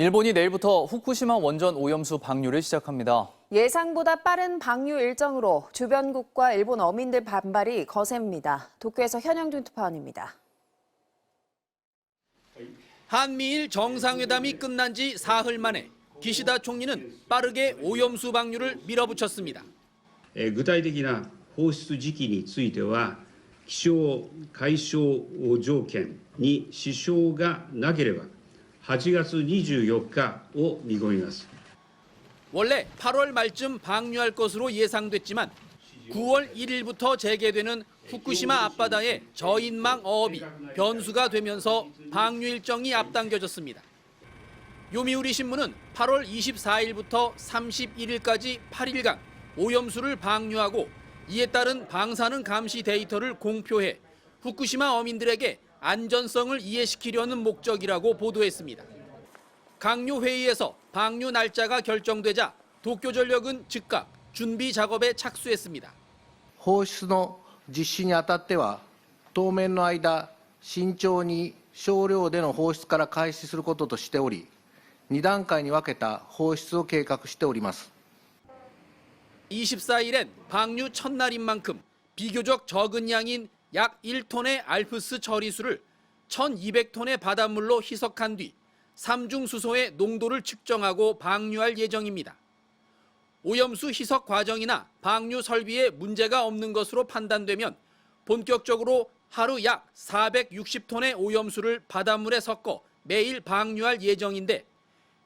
일본이 내일부터 후쿠시마 원전 오염수 방류를 시작합니다. 예상보다 빠른 방류 일정으로 주변국과 일본 어민들 반발이 거셉니다. 도쿄에서 현영준 특파원입니다. 한미일 정상회담이 끝난 지 사흘 만에 기시다 총리는 빠르게 오염수 방류를 밀어붙였습니다. 具体的な放出時期については、気象解消条件に支障がなければ8月24日を見込みます。 원래 8월 말쯤 방류할 것으로 예상됐지만 9월 1일부터 재개되는 후쿠시마 앞바다의 저인망 어업이 변수가 되면서 방류 일정이 앞당겨졌습니다. 요미우리 신문은 8월 24일부터 31일까지 8일간 오염수를 방류하고 이에 따른 방사능 감시 데이터를 공표해 후쿠시마 어민들에게 안전성을 이해시키려는 목적이라고 보도했습니다. 강요 회의에서 방류 날짜가 결정되자 도쿄전력은 즉각 준비 작업에 착수했습니다. 放出の実施にあたっては、当面の間、慎重に少量での放出から開始することとしており、2段階に分けた放出を計画しております。 24일엔 방류 첫날인 만큼 비교적 적은 양인 약 1톤의 알프스 처리수를 1,200톤의 바닷물로 희석한 뒤 삼중 수소의 농도를 측정하고 방류할 예정입니다. 오염수 희석 과정이나 방류 설비에 문제가 없는 것으로 판단되면 본격적으로 하루 약 460톤의 오염수를 바닷물에 섞어 매일 방류할 예정인데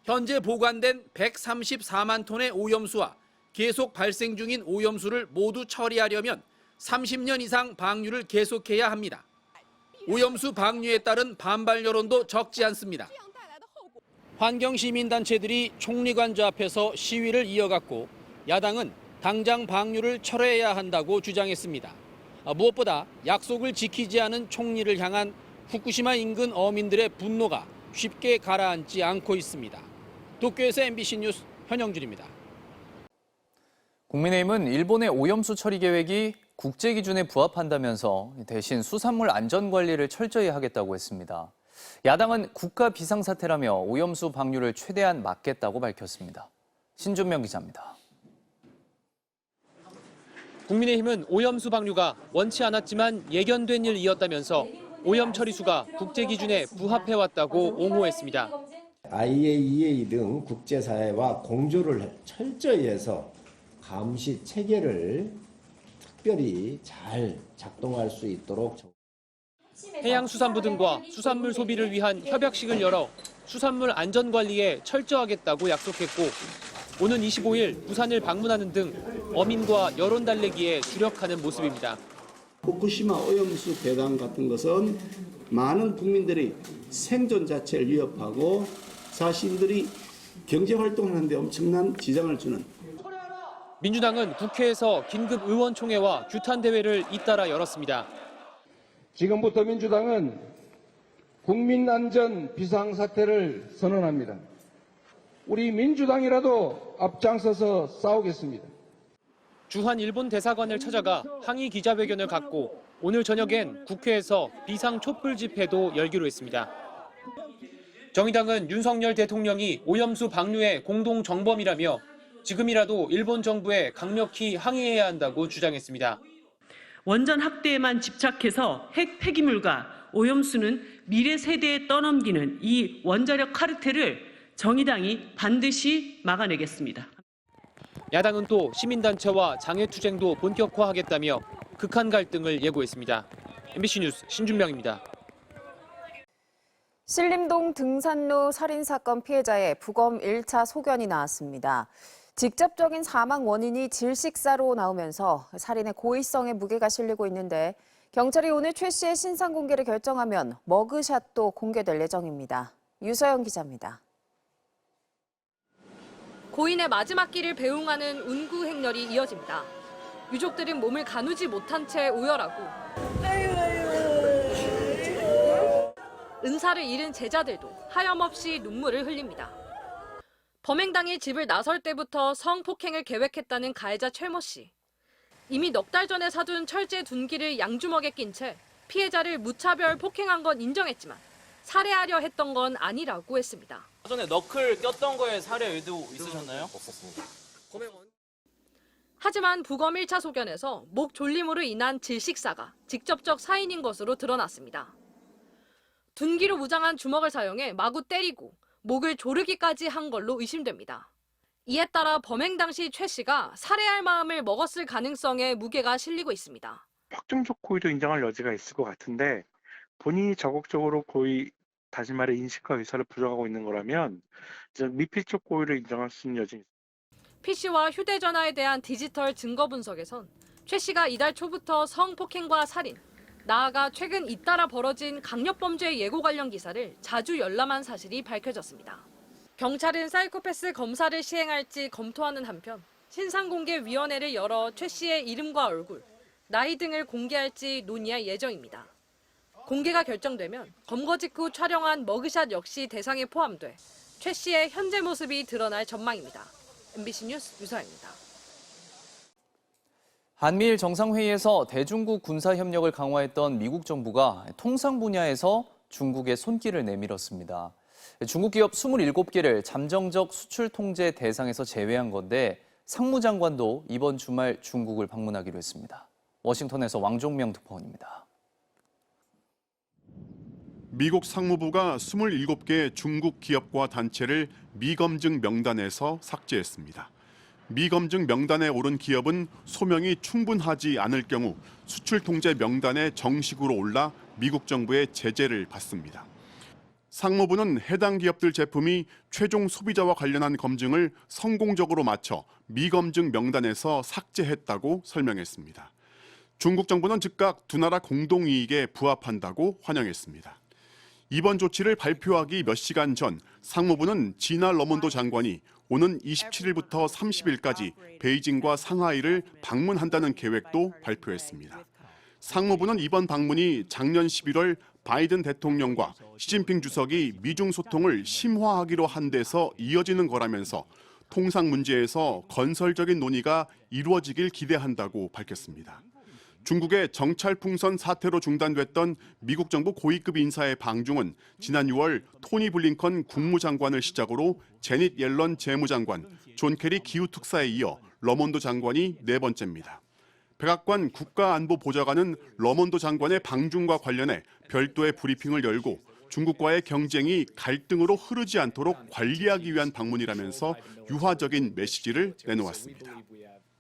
현재 보관된 134만 톤의 오염수와 계속 발생 중인 오염수를 모두 처리하려면 30년 이상 방류를 계속해야 합니다. 오염수 방류에 따른 반발 여론도 적지 않습니다. 환경시민단체들이 총리관저 앞에서 시위를 이어갔고 야당은 당장 방류를 철회해야 한다고 주장했습니다. 무엇보다 약속을 지키지 않은 총리를 향한 후쿠시마 인근 어민들의 분노가 쉽게 가라앉지 않고 있습니다. 도쿄에서 MBC 뉴스 현영준입니다. 국민의힘은 일본의 오염수 처리 계획이 국제 기준에 부합한다면서 대신 수산물 안전 관리를 철저히 하겠다고 했습니다. 야당은 국가 비상사태라며 오염수 방류를 최대한 막겠다고 밝혔습니다. 신준명 기자입니다. 국민의힘은 오염수 방류가 원치 않았지만 예견된 일이었다면서 오염 처리수가 국제 기준에 부합해왔다고 옹호했습니다. IAEA 등 국제사회와 공조를 철저히 해서 감시 체계를 특별히 잘 작동할 수 있도록 해양수산부 등과 수산물 소비를 위한 협약식을 열어 수산물 안전관리에 철저하겠다고 약속했고 오는 25일 부산을 방문하는 등 어민과 여론 달래기에 주력하는 모습입니다. 후쿠시마 오염수 배관 같은 것은 많은 국민들의 생존 자체를 위협하고 자신들이 경제활동하는 데 엄청난 지장을 주는. 민주당은 국회에서 긴급 의원총회와 규탄대회를 잇따라 열었습니다. 지금부터 민주당은 국민안전 비상사태를 선언합니다. 우리 민주당이라도 앞장서서 싸우겠습니다. 주한 일본 대사관을 찾아가 항의 기자회견을 갖고 오늘 저녁엔 국회에서 비상 촛불 집회도 열기로 했습니다. 정의당은 윤석열 대통령이 오염수 방류의 공동 정범이라며 지금이라도 일본 정부에 강력히 항의해야 한다고 주장했습니다. 원전 확대에만 집착해서 핵 폐기물과 오염수는 미래 세대에 떠넘기는 이 원자력 카르텔을 정의당이 반드시 막아내겠습니다. 야당은 또 시민단체와 장애투쟁도 본격화하겠다며 극한 갈등을 예고했습니다. MBC 뉴스 신준명입니다. 신림동 등산로 살인사건 피해자의 부검 1차 소견이 나왔습니다. 직접적인 사망 원인이 질식사로 나오면서 살인의 고의성에 무게가 실리고 있는데 경찰이 오늘 최 씨의 신상 공개를 결정하면 머그샷도 공개될 예정입니다. 유서영 기자입니다. 고인의 마지막 길을 배웅하는 운구 행렬이 이어집니다. 유족들은 몸을 가누지 못한 채 우열하고 은사를 잃은 제자들도 하염없이 눈물을 흘립니다. 범행 당일 집을 나설 때부터 성폭행을 계획했다는 가해자 최모 씨. 이미 넉 달 전에 사둔 철제 둔기를 양주먹에 낀 채 피해자를 무차별 폭행한 건 인정했지만 살해하려 했던 건 아니라고 했습니다. 전에 너클 꼈던 거에 살해 의도 있으셨나요? 없었습니다. 하지만 부검 1차 소견에서 목 졸림으로 인한 질식사가 직접적 사인인 것으로 드러났습니다. 둔기로 무장한 주먹을 사용해 마구 때리고 목을 조르기까지 한 걸로 의심됩니다. 이에 따라 범행 당시 최 씨가 살해할 마음을 먹었을 가능성에 무게가 실리고 있습니다. 확정적 고의도 인정할 여지가 있을 것 같은데 본인이 적극적으로 고의, 다시 말해 인식과 의사를 부정하고 있는 거라면 미필적 고의를 인정할 수 있는 여지가 있습니다. PC와 휴대전화에 대한 디지털 증거 분석에선 최 씨가 이달 초부터 성폭행과 살인, 나아가 최근 잇따라 벌어진 강력범죄 예고 관련 기사를 자주 열람한 사실이 밝혀졌습니다. 경찰은 사이코패스 검사를 시행할지 검토하는 한편 신상공개위원회를 열어 최 씨의 이름과 얼굴, 나이 등을 공개할지 논의할 예정입니다. 공개가 결정되면 검거 직후 촬영한 머그샷 역시 대상에 포함돼 최 씨의 현재 모습이 드러날 전망입니다. MBC 뉴스 유서입니다. 한미일 정상회의에서 대중국 군사협력을 강화했던 미국 정부가 통상 분야에서 중국의 손길을 내밀었습니다. 중국 기업 27개를 잠정적 수출 통제 대상에서 제외한 건데 상무장관도 이번 주말 중국을 방문하기로 했습니다. 워싱턴에서 왕종명 특파원입니다. 미국 상무부가 27개 중국 기업과 단체를 미검증 명단에서 삭제했습니다. 미검증 명단에 오른 기업은 소명이 충분하지 않을 경우 수출 통제 명단에 정식으로 올라 미국 정부의 제재를 받습니다. 상무부는 해당 기업들 제품이 최종 소비자와 관련한 검증을 성공적으로 마쳐 미검증 명단에서 삭제했다고 설명했습니다. 중국 정부는 즉각 두 나라 공동이익에 부합한다고 환영했습니다. 이번 조치를 발표하기 몇 시간 전 상무부는 지나 러몬도 장관이 오는 27일부터 30일까지 베이징과 상하이를 방문한다는 계획도 발표했습니다. 상무부는 이번 방문이 작년 11월 바이든 대통령과 시진핑 주석이 미중 소통을 심화하기로 한 데서 이어지는 거라면서 통상 문제에서 건설적인 논의가 이루어지길 기대한다고 밝혔습니다. 중국의 정찰풍선 사태로 중단됐던 미국 정부 고위급 인사의 방중은 지난 6월 토니 블링컨 국무장관을 시작으로 제닛 옐런 재무장관, 존 케리 기후특사에 이어 러몬도 장관이 네 번째입니다. 백악관 국가안보보좌관은 러몬도 장관의 방중과 관련해 별도의 브리핑을 열고 중국과의 경쟁이 갈등으로 흐르지 않도록 관리하기 위한 방문이라면서 유화적인 메시지를 내놓았습니다.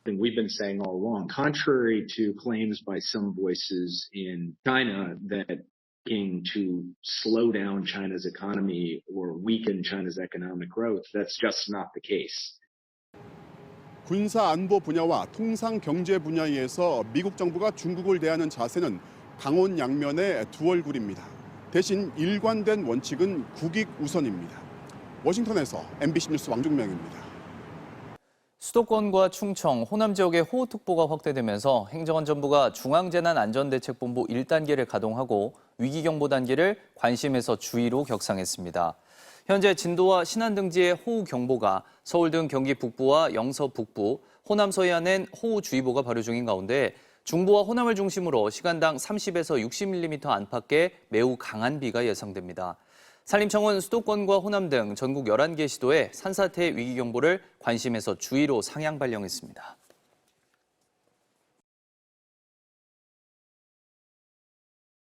We've been saying all along, contrary to claims by some voices in China that looking to slow down China's economy or weaken China's economic growth, that's just not the case. 군사 안보 분야와 통상 경제 분야에서 미국 정부가 중국을 대하는 자세는 강원 양면의 두 얼굴입니다. 대신 일관된 원칙은 국익 우선입니다. 워싱턴에서 MBC 뉴스 왕종명입니다. 수도권과 충청, 호남 지역의 호우특보가 확대되면서 행정안전부가 중앙재난안전대책본부 1단계를 가동하고 위기경보 단계를 관심에서 주의로 격상했습니다. 현재 진도와 신안 등지의 호우경보가 서울 등 경기 북부와 영서 북부, 호남 서해안엔 호우주의보가 발효 중인 가운데 중부와 호남을 중심으로 시간당 30에서 60mm 안팎의 매우 강한 비가 예상됩니다. 산림청은 수도권과 호남 등 전국 11개 시도에 산사태 위기경보를 관심에서 주의로 상향 발령했습니다.